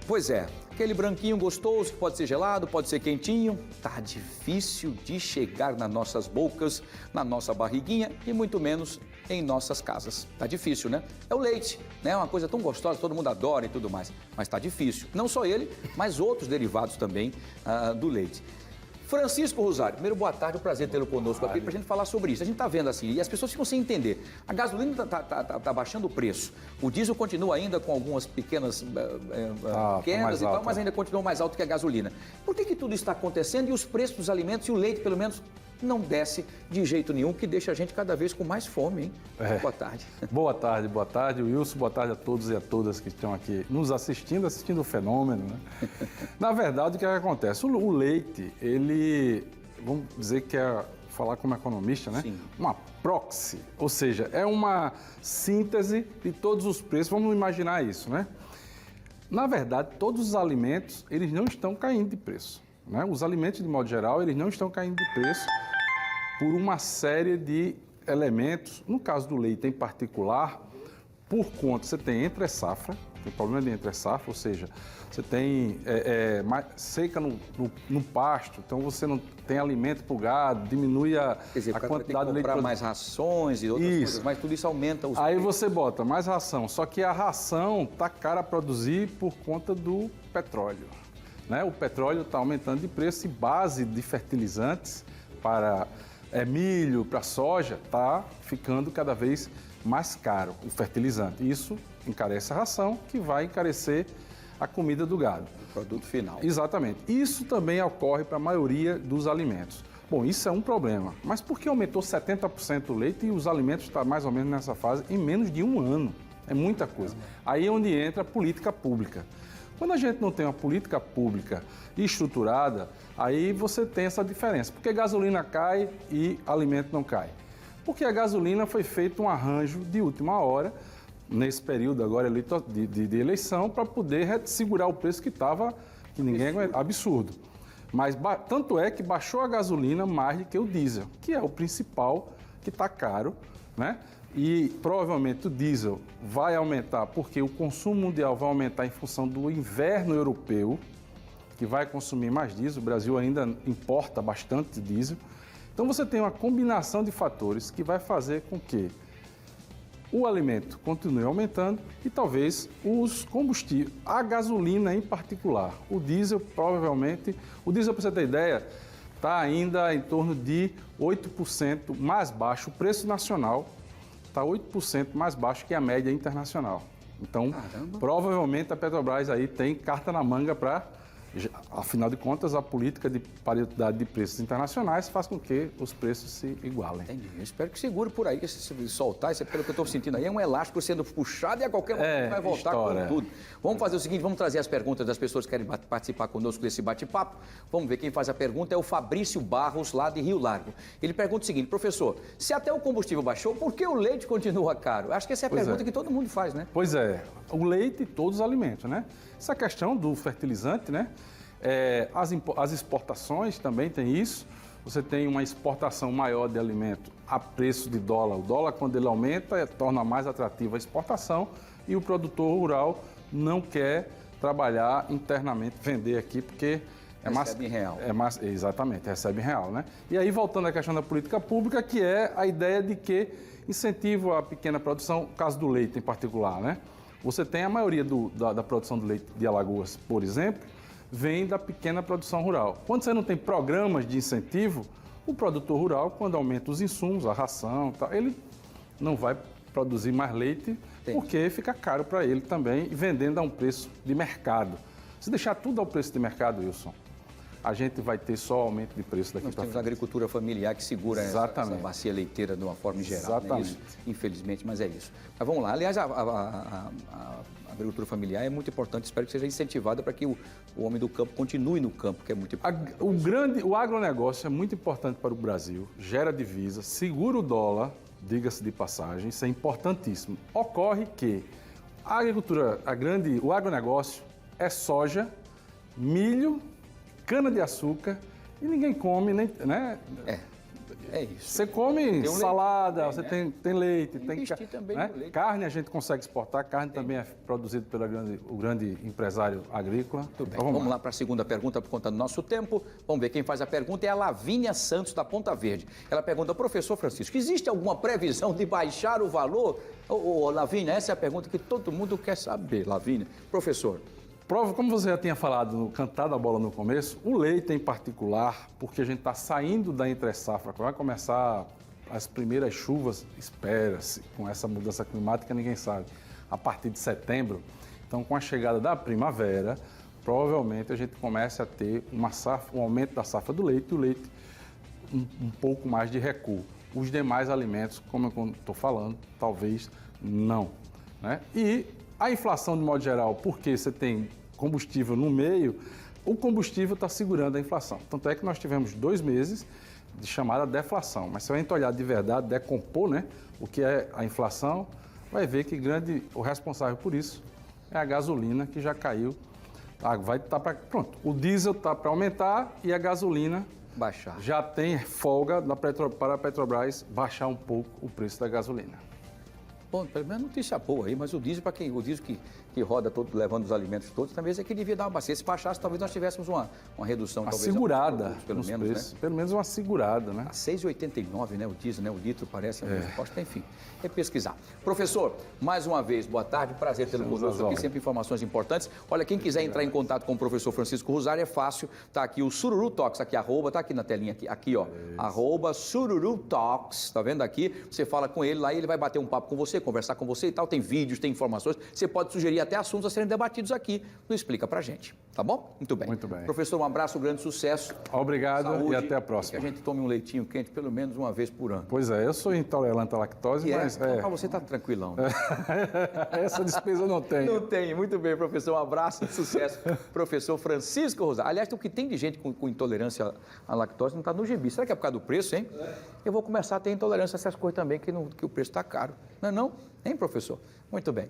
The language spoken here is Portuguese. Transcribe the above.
Pois é, aquele branquinho gostoso que pode ser gelado, pode ser quentinho, tá difícil de chegar nas nossas bocas, na nossa barriguinha e muito menos em nossas casas. Tá difícil, né? É o leite, né? É uma coisa tão gostosa, todo mundo adora e tudo mais, mas tá difícil. Não só ele, mas outros derivados também do leite. Francisco Rosário, primeiro boa tarde, é um prazer tê-lo conosco aqui para a gente falar sobre isso. A gente está vendo assim, e as pessoas ficam sem entender. A gasolina está baixando o preço, o diesel continua ainda com algumas pequenas quedas e tal, mas ainda continua mais alto que a gasolina. Por que tudo isso está acontecendo e os preços dos alimentos e o leite, pelo menos, não desce de jeito nenhum, que deixa a gente cada vez com mais fome, hein? Boa tarde. Boa tarde, Wilson. Boa tarde a todos e a todas que estão aqui nos assistindo o fenômeno, né? Na verdade, o que acontece? O leite, ele, vamos dizer que é, falar como economista, né? Sim. Uma proxy, ou seja, é uma síntese de todos os preços, vamos imaginar isso, né? Na verdade, todos os alimentos, eles não estão caindo de preço, né? Os alimentos, de modo geral, eles não estão caindo de preço por uma série de elementos. No caso do leite em particular, por conta, você tem entre-safra, tem problema de entre-safra, ou seja, você tem seca no pasto, então você não tem alimento para o gado, diminui a quantidade de leite. Comprar mais rações e outras coisas, mas tudo isso aumenta os Aí você bota mais ração, só que a ração está cara a produzir por conta do petróleo, né? O petróleo está aumentando de preço e base de fertilizantes para milho, para soja, está ficando cada vez mais caro o fertilizante. Isso encarece a ração, que vai encarecer a comida do gado. O produto final. Exatamente. Isso também ocorre para a maioria dos alimentos. Bom, isso é um problema. Mas por que aumentou 70% o leite e os alimentos estão mais ou menos nessa fase em menos de um ano? É muita coisa. Aí é onde entra a política pública. Quando a gente não tem uma política pública estruturada, aí você tem essa diferença. Porque gasolina cai e alimento não cai. Porque a gasolina foi feito um arranjo de última hora, nesse período agora de eleição, para poder segurar o preço que estava, que ninguém aguentava, absurdo. Mas tanto é que baixou a gasolina mais do que o diesel, que é o principal, que está caro, né? E provavelmente o diesel vai aumentar porque o consumo mundial vai aumentar em função do inverno europeu, que vai consumir mais diesel. O Brasil ainda importa bastante diesel. Então você tem uma combinação de fatores que vai fazer com que o alimento continue aumentando e talvez os combustíveis, a gasolina em particular, o diesel provavelmente, o diesel, para você ter ideia, está ainda em torno de 8% mais baixo, o preço nacional está 8% mais baixo que a média internacional. Então, provavelmente a Petrobras aí tem carta na manga para, afinal de contas, a política de paridade de preços internacionais faz com que os preços se igualem. Entendi. Eu espero que segure por aí, que se soltar, isso é pelo que eu estou sentindo aí, é um elástico sendo puxado e a qualquer momento vai voltar com tudo. Vamos fazer o seguinte, vamos trazer as perguntas das pessoas que querem participar conosco desse bate-papo. Vamos ver quem faz a pergunta, é o Fabrício Barros, lá de Rio Largo. Ele pergunta o seguinte: professor, se até o combustível baixou, por que o leite continua caro? Acho que essa é a pergunta que todo mundo faz, né? Pois é, o leite e todos os alimentos, né? Essa questão do fertilizante, né? As exportações também tem isso. Você tem uma exportação maior de alimento a preço de dólar. O dólar, quando ele aumenta, torna mais atrativa a exportação e o produtor rural não quer trabalhar internamente, vender aqui, porque recebe em real. Exatamente, recebe em real, né? E aí, voltando à questão da política pública, que é a ideia de que incentivo à pequena produção, no caso do leite em particular, né? Você tem a maioria da produção do leite de Alagoas, por exemplo, vem da pequena produção rural. Quando você não tem programas de incentivo, o produtor rural, quando aumenta os insumos, a ração, ele não vai produzir mais leite, porque fica caro para ele também, vendendo a um preço de mercado. Se deixar tudo ao preço de mercado, Wilson, a gente vai ter só aumento de preço daqui para frente. Nós temos a agricultura familiar que segura essa bacia leiteira de uma forma geral. Exatamente. Né? Isso, infelizmente, mas é isso. Mas vamos lá. Aliás, a agricultura familiar é muito importante. Espero que seja incentivada para que o homem do campo continue no campo, que é muito importante. O agronegócio é muito importante para o Brasil, gera divisa, segura o dólar, diga-se de passagem, isso é importantíssimo. Ocorre que a agricultura, o agronegócio é soja, milho, cana-de-açúcar e ninguém come, né? É isso. Você come Tem um salada, leite você também, tem leite, tem Investir também né? no leite. Carne a gente consegue exportar, carne também é produzida pelo grande empresário agrícola. Tudo bem, Então, vamos lá para a segunda pergunta por conta do nosso tempo. Vamos ver quem faz a pergunta é a Lavínia Santos, da Ponta Verde. Ela pergunta, professor Francisco, existe alguma previsão de baixar o valor? Ô, Lavínia, essa é a pergunta que todo mundo quer saber, Lavínia. Professor. Prova, como você já tinha falado no cantar da bola no começo, o leite em particular, porque a gente está saindo da entre-safra, vai começar as primeiras chuvas, espera-se, com essa mudança climática, ninguém sabe, a partir de setembro. Então, com a chegada da primavera, provavelmente a gente comece a ter um aumento da safra do leite e o leite um pouco mais de recuo. Os demais alimentos, como eu estou falando, talvez não. Né? E a inflação, de modo geral, porque você tem combustível no meio, o combustível está segurando a inflação. Tanto é que nós tivemos 2 meses de chamada deflação. Mas se a gente olhar de verdade, decompor, né, o que é a inflação, vai ver que o responsável por isso é a gasolina, que já caiu. Vai estar pronto. O diesel está para aumentar e a gasolina Baixar. já tem folga para a Petrobras baixar um pouco o preço da gasolina. Bom, pelo menos notícia boa aí, mas o diesel, para quem, o diesel que roda todo, levando os alimentos todos, também é que devia dar uma bacia. Se baixasse, talvez nós tivéssemos uma redução. Uma talvez, segurada, produtos, pelo menos, preços, né? pelo menos uma segurada, né? A 6,89, né? O diesel, né? O litro parece a mesma costa, enfim. É pesquisar. Professor, mais uma vez, boa tarde, prazer tê-lo conosco aqui, sempre informações importantes. Olha, quem quiser entrar em contato com o professor Francisco Rosário é fácil, tá aqui o Sururu Talks, aqui, arroba, tá aqui na telinha, aqui ó, arroba Sururu Talks, tá vendo aqui? Você fala com ele lá e ele vai bater um papo com você, conversar com você e tal, tem vídeos, tem informações, você pode sugerir até assuntos a serem debatidos aqui, não explica pra gente, tá bom? Muito bem. Muito bem. Professor, um abraço, um grande sucesso. Obrigado Saúde, e até a que próxima. a gente tome um leitinho quente pelo menos uma vez por ano. Pois é, eu sou intolerante à lactose, mas Então, você tá tranquilão. Né? essa despesa eu não tenho. Não tem. Muito bem, professor. Um abraço, sucesso. Professor Francisco Rosário. Aliás, o que tem de gente com intolerância à lactose não está no gibi. Será que é por causa do preço, hein? Eu vou começar a ter intolerância a essas coisas também, que o preço está caro. Não é não? Hein, professor? Muito bem.